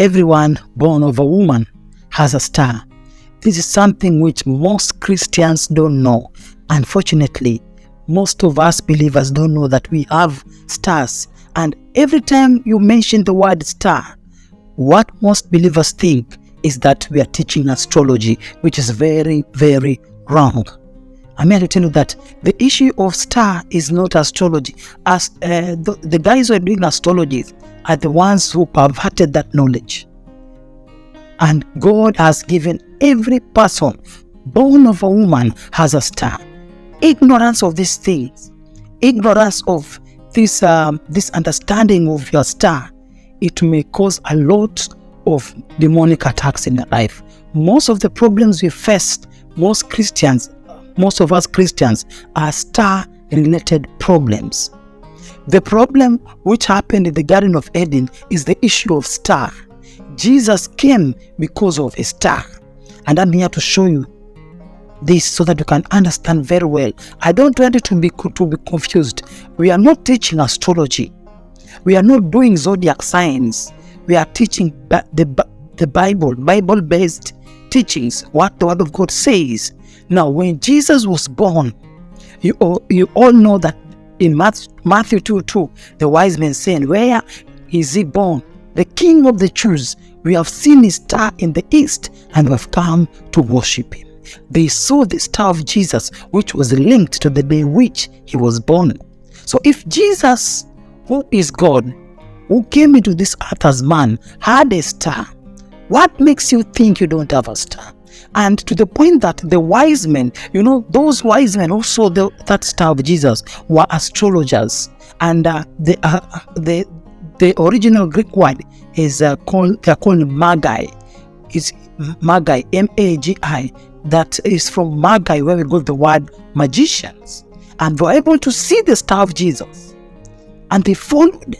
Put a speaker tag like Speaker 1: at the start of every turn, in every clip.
Speaker 1: Everyone born of a woman has a star. This is something which most Christians don't know. Unfortunately, most of us believers don't know that we have stars. And every time you mention the word star, what most believers think is that we are teaching astrology, which is very, very wrong. I'm here to tell you that the issue of star is not astrology. As the guys who are doing astrology are the ones who perverted that knowledge. And God has given every person born of a woman has a star. Ignorance of these things, ignorance of this understanding of your star, it may cause a lot of demonic attacks in your life. Most of the problems we face, most of us Christians, are star-related problems. The problem which happened in the Garden of Eden is the issue of star. Jesus came because of a star. And I'm here to show you this so that you can understand very well. I don't want you to be confused. We are not teaching astrology. We are not doing zodiac signs. We are teaching the Bible-based teachings, what the Word of God says. Now, when Jesus was born, you all know that in Matthew 2:2, the wise men saying, "Where is he born? The King of the Jews. We have seen his star in the east and we have come to worship him." They saw the star of Jesus, which was linked to the day which he was born. So if Jesus, who is God, who came into this earth as man, had a star, what makes you think you don't have a star? And to the point that the wise men, those wise men who saw that star of Jesus were astrologers. And the original Greek word is called magi. It's magi, M-A-G-I. That is from magi, where we got the word magicians. And they were able to see the star of Jesus. And they followed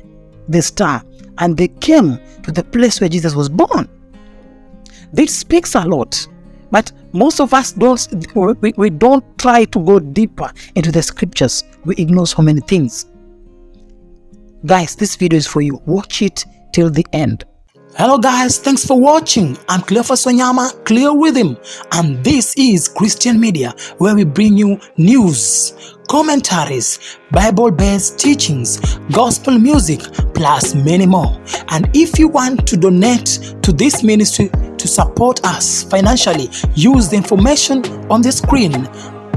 Speaker 1: the star. And they came to the place where Jesus was born. This speaks a lot. But most of us we don't try to go deeper into the scriptures. We ignore so many things. Guys, this video is for you. Watch it till the end. Hello guys, thanks for watching. I'm Cleophas Wanyama, Cleo with him, and this is Christian Media, where we bring you news, commentaries, Bible-based teachings, gospel music, plus many more. And if you want to donate to this ministry to support us financially, use the information on the screen,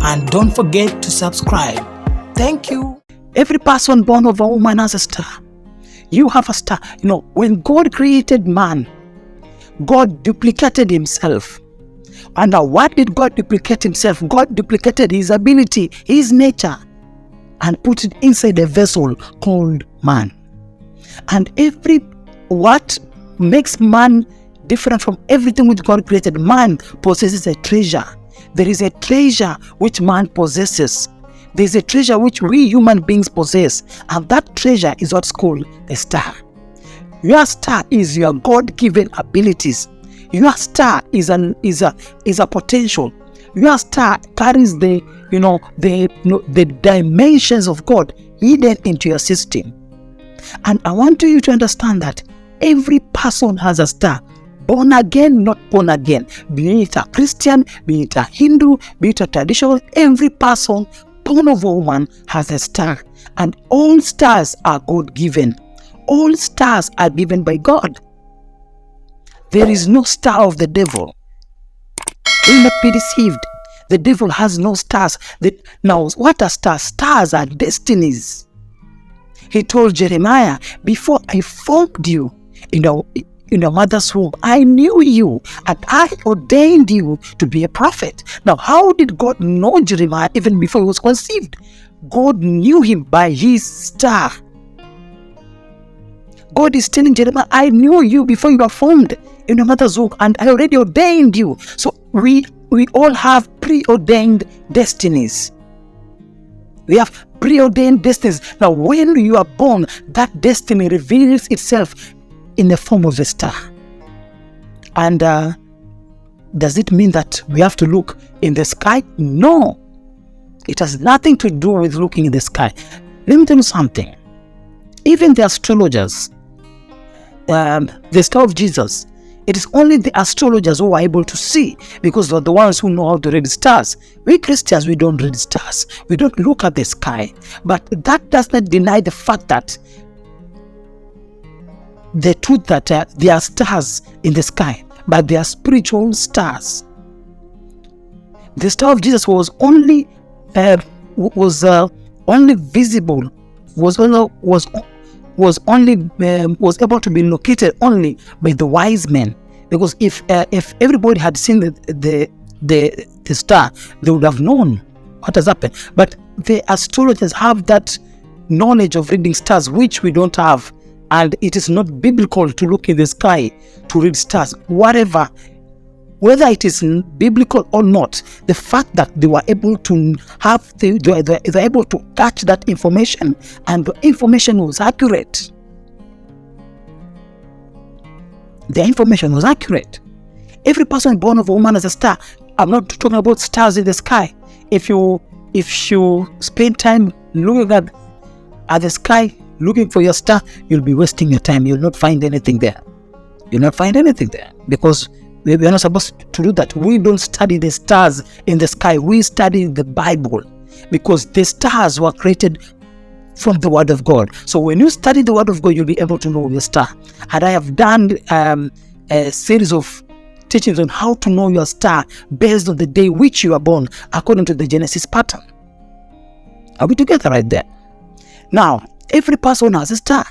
Speaker 1: and don't forget to subscribe. Thank you. Every person born of a woman has a star. You have a star. When God created man, God duplicated himself. And now what did God duplicate himself? God duplicated his ability, his nature, and put it inside a vessel called man. And what makes man different from everything which God created, man possesses a treasure. There is a treasure which man possesses. There is a treasure which we human beings possess, and that treasure is what's called the star. Your star is your God-given abilities. Your star is a potential. Your star carries the dimensions of God hidden into your system. And I want you to understand that every person has a star. Born again, not born again. Be it a Christian, be it a Hindu, be it a traditional, every person born of a woman has a star. And all stars are God-given. All stars are given by God. There is no star of the devil. Do not be deceived. The devil has no stars. Now, what are stars? Stars are destinies. He told Jeremiah, "Before I formed you in your mother's womb, I knew you, and I ordained you to be a prophet." Now, how did God know Jeremiah even before he was conceived? God knew him by his star. God is telling Jeremiah, "I knew you before you were formed in your mother's womb, and I already ordained you." So we all have preordained destinies. We have preordained destinies. Now, when you are born, that destiny reveals itself in the form of a star. And does it mean that we have to look in the sky? No. It has nothing to do with looking in the sky. Let me tell you something. Even the astrologers, the star of Jesus, it is only the astrologers who are able to see, because they're the ones who know how to read stars. We Christians, we don't read stars. We don't look at the sky. But that does not deny the fact that the truth that there are stars in the sky, but they are spiritual stars. The star of Jesus was only visible, was able to be located only by the wise men. Because if everybody had seen the star, they would have known what has happened. But the astrologers have that knowledge of reading stars, which we don't have. And it is not biblical to look in the sky to read stars. Whether it is biblical or not, the fact that they were able to they were able to catch that information, and the information was accurate. The information was accurate. Every person born of a woman is a star. I'm not talking about stars in the sky. If you spend time looking at the sky, looking for your star, you'll be wasting your time. You'll not find anything there. You'll not find anything there, because we are not supposed to do that. We don't study the stars in the sky. We study the Bible, because the stars were created from the Word of God. So when you study the Word of God, you'll be able to know your star. And I have done a series of teachings on how to know your star based on the day which you are born, according to the Genesis pattern. Are we together right there? Now, every person has a star.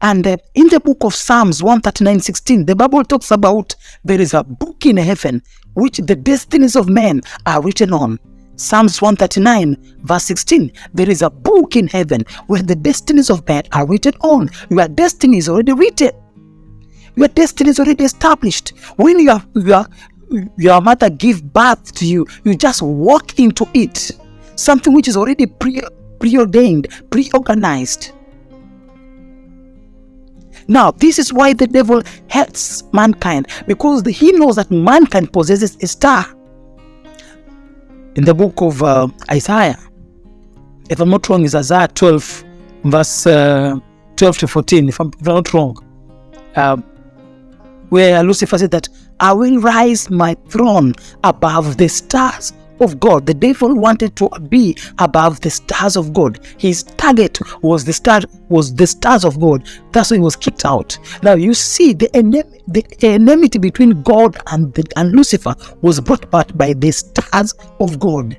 Speaker 1: And in the book of Psalms 139:16, the Bible talks about there is a book in heaven which the destinies of men are written on. Psalms 139 verse 16, there is a book in heaven where the destinies of men are written on. Your destiny is already written. Your destiny is already established. When your mother gave birth to you, you just walk into it. Something which is already preordained, pre-organized. Now, this is why the devil hates mankind, because he knows that mankind possesses a star. In the book of Isaiah, if I'm not wrong, is Isaiah 12, verse 12 to 14, if I'm not wrong, where Lucifer said that I will rise my throne above the stars of God. The devil wanted to be above the stars of God. His target was the stars of God. That's why he was kicked out. Now you see the enmity between God and Lucifer was brought about by the stars of God.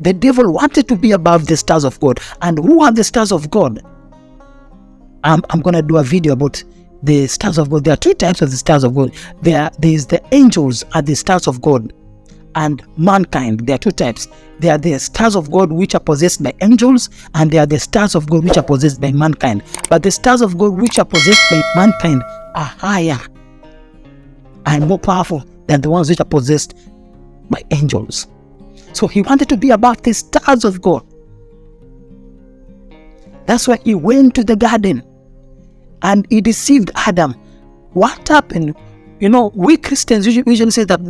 Speaker 1: The devil wanted to be above the stars of God. And who are the stars of God? I'm going to do a video about the stars of God. There are two types of the stars of God. There is the angels are the stars of God, and mankind. There are two types. There are the stars of God which are possessed by angels, and there are the stars of God which are possessed by mankind. But the stars of God which are possessed by mankind are higher and more powerful than the ones which are possessed by angels. So he wanted to be above the stars of God. That's why he went to the garden and he deceived Adam. What happened? We Christians usually say that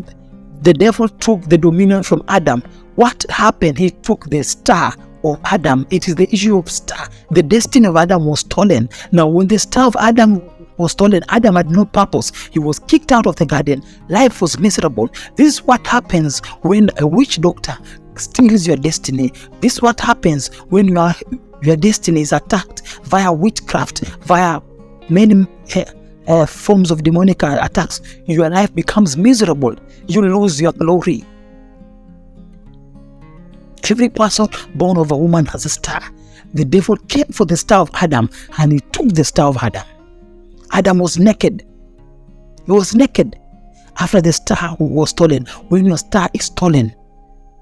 Speaker 1: the devil took the dominion from Adam. What happened? He took the star of Adam. It is the issue of star. The destiny of Adam was stolen. Now, when the star of Adam was stolen, Adam had no purpose. He was kicked out of the garden. Life was miserable. This is what happens when a witch doctor steals your destiny. This is what happens when your destiny is attacked via witchcraft, via many forms of demonic attacks. Your life becomes miserable. You lose your glory. Every person born of a woman has a star. The devil came for the star of Adam, and he took the star of Adam. Adam was naked. He was naked after the star was stolen. When your star is stolen,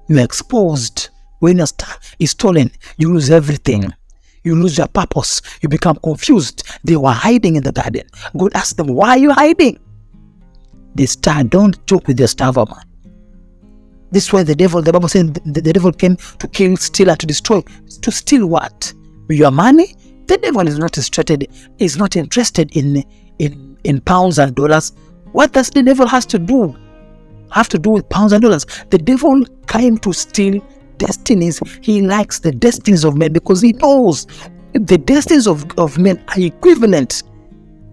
Speaker 1: you are exposed. When your star is stolen, you lose everything. You lose your purpose. You become confused. They were hiding in the garden. God asked them, why are you hiding? The star, don't joke with the star of a man. This is why the Bible says the devil came to kill, steal, and to destroy. To steal what? Your money? The devil is not interested in pounds and dollars. What does the devil have to do with pounds and dollars? The devil came to steal destinies. He likes the destinies of men because he knows the destinies of men are equivalent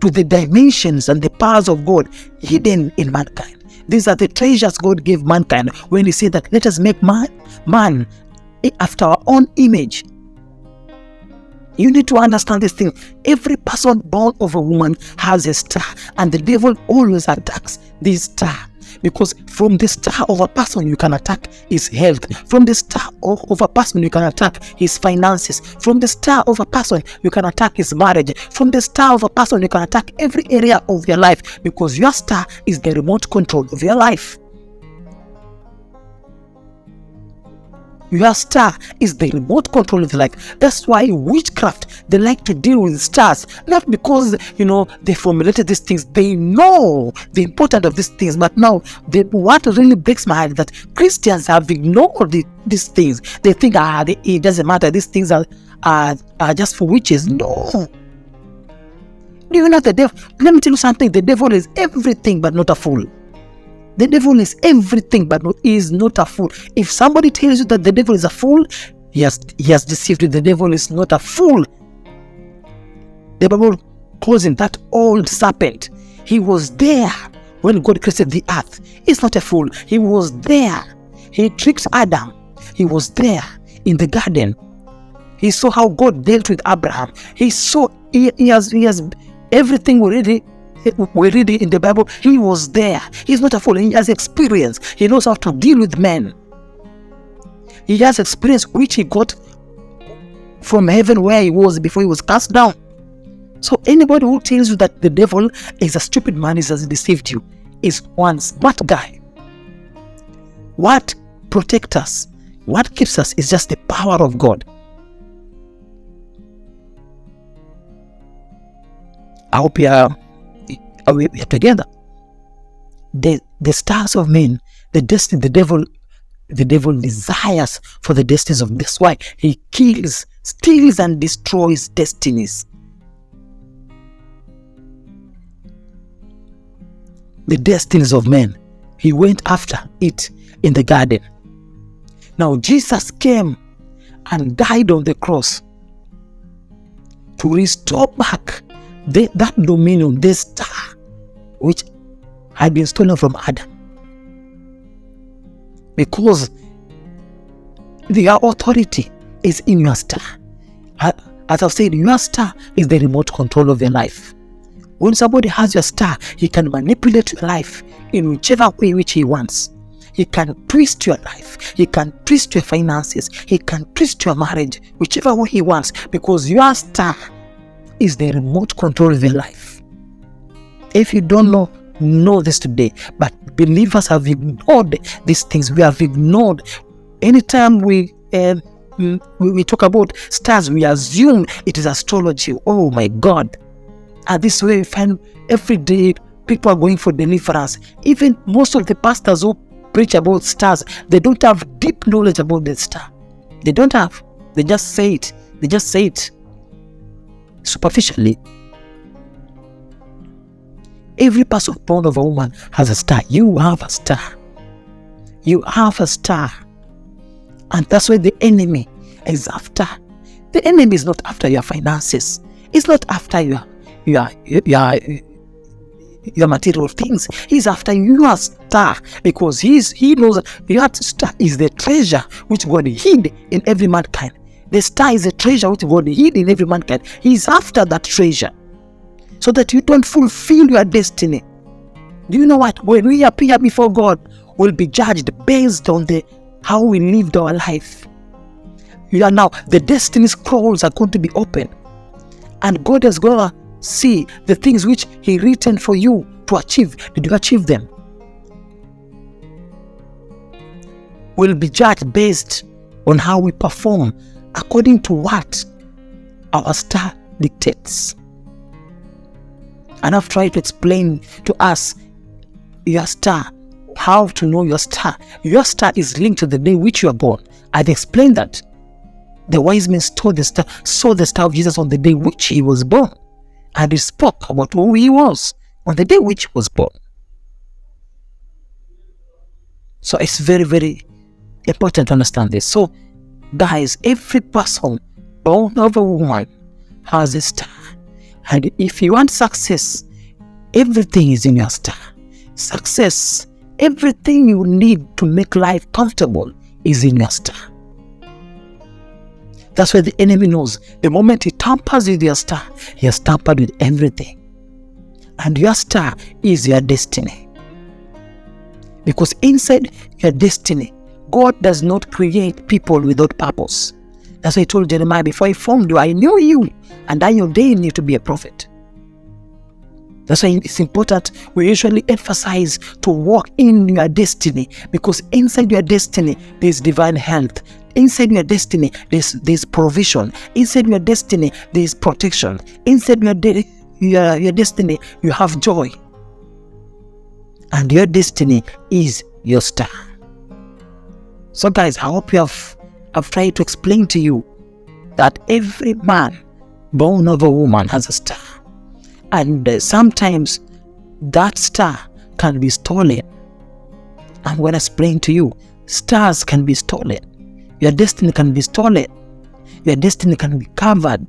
Speaker 1: to the dimensions and the powers of God hidden in mankind. These are the treasures God gave mankind when He said that let us make man after our own image. You need to understand this thing. Every person born of a woman has a star, and the devil always attacks this star. Because from the star of a person, you can attack his health. From the star of a person, you can attack his finances. From the star of a person, you can attack his marriage. From the star of a person, you can attack every area of your life, because your star is the remote control of your life. Your star is the remote control of your life. That's why witchcraft, they like to deal with stars. Not because, they formulated these things. They know the importance of these things. But now, what really breaks my heart is that Christians have ignored these things. They think, it doesn't matter. These things are just for witches. No. Do you know the devil? Let me tell you something. The devil is everything but not a fool. The devil is everything but is not a fool. If somebody tells you that the devil is a fool, he has deceived you. The devil is not a fool. The Bible calls him that old serpent. He was there when God created the earth. He's not a fool. He was there. He tricked Adam. He was there in the garden. He saw how God dealt with Abraham. He saw he has everything already. We read it in the Bible. He was there. He's not a fool. He has experience. He knows how to deal with men. He has experience which he got from heaven, where he was before he was cast down. So anybody who tells you that the devil is a stupid man, has deceived you, is one smart guy. What protects us, what keeps us, is just the power of God. I hope we are together. The stars of men, the destiny, the devil desires for the destinies of. That's why he kills, steals, and destroys destinies. The destinies of men, he went after it in the garden. Now Jesus came and died on the cross to restore back that dominion, the star which had been stolen from Adam. Because their authority is in your star. As I've said, your star is the remote control of your life. When somebody has your star, he can manipulate your life in whichever way which he wants. He can twist your life. He can twist your finances. He can twist your marriage, whichever way he wants, because your star is the remote control of your life. If you don't know this today, but believers have ignored these things. We have ignored. Anytime we talk about stars, we assume it is astrology. Oh my God. And this way we find every day people are going for deliverance. Even most of the pastors who preach about stars, they don't have deep knowledge about the star. They don't have. They just say it. They just say it superficially. Every person born of a woman has a star. You have a star. You have a star. And that's why the enemy is after. The enemy is not after your finances. It's not after your material things. He's after your star, because he knows that your star is the treasure which God hid in every mankind. The star is a treasure which God hid in every mankind. He's after that treasure, so that you don't fulfill your destiny. Do you know what? When we appear before God, we'll be judged based on how we lived our life. Now, the destiny scrolls are going to be open, and God is going to see the things which He written for you to achieve. Did you achieve them? We'll be judged based on how we perform, according to what our star dictates. And I've tried to explain to us your star, how to know your star. Your star is linked to the day which you are born. I've explained that. The wise men saw the star of Jesus on the day which he was born. And he spoke about who he was on the day which he was born. So it's very, very important to understand this. So, guys, every person born of a woman has a star. And if you want success, everything is in your star. Success, everything you need to make life comfortable is in your star. That's why the enemy knows. The moment he tampers with your star, he has tampered with everything. And your star is your destiny. Because inside your destiny, God does not create people without purpose. That's why I told Jeremiah, before I formed you, I knew you, and I ordained you to be a prophet. That's why it's important, we usually emphasize to walk in your destiny, because inside your destiny, there's divine health. Inside your destiny, there's provision. Inside your destiny, there's protection. Inside your destiny, you have joy. And your destiny is your star. So guys, I hope I've tried to explain to you that every man born of a woman has a star. And sometimes that star can be stolen. And when I explain to you, stars can be stolen. Your destiny can be stolen. Your destiny can be covered.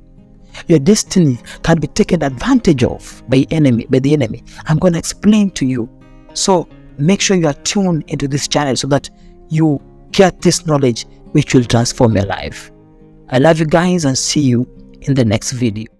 Speaker 1: Your destiny can be taken advantage of by the enemy. I'm going to explain to you. So make sure you are tuned into this channel so that you get this knowledge which will transform your life. I love you guys and see you in the next video.